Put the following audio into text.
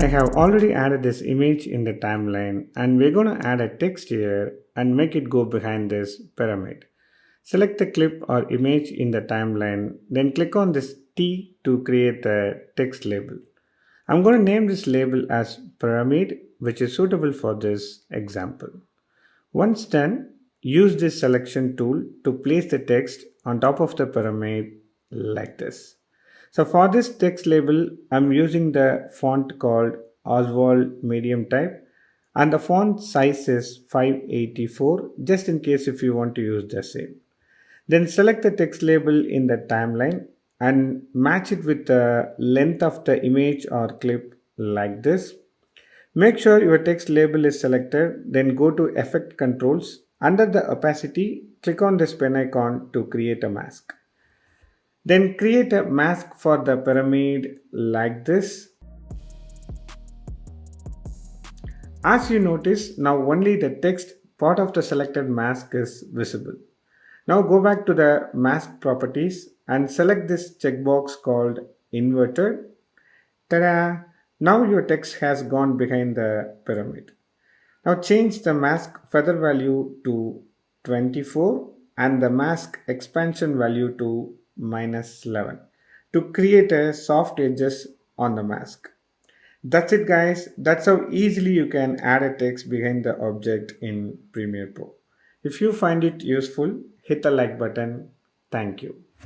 I have already added this image in the timeline and we're going to add a text here and make it go behind this pyramid. Select the clip or image in the timeline, then click on this T to create a text label. I'm going to name this label as pyramid, which is suitable for this example. Once done, use this selection tool to place the text on top of the pyramid like this. So for this text label, I'm using the font called Oswald medium type and the font size is 584 just in case if you want to use the same. Then select the text label in the timeline and match it with the length of the image or clip like this. Make sure your text label is selected, then go to Effect Controls. Under the opacity, click on this pen icon to create a mask. Then create a mask for the pyramid like this. As you notice, now only the text part of the selected mask is visible. Now go back to the mask properties and select this checkbox called inverted. Ta-da! Now your text has gone behind the pyramid. Now change the mask feather value to 24 and the mask expansion value to -11 to create a soft edges on the mask. That's it guys. That's how easily you can add a text behind the object in Premiere Pro. If you find it useful, hit the like button. Thank you.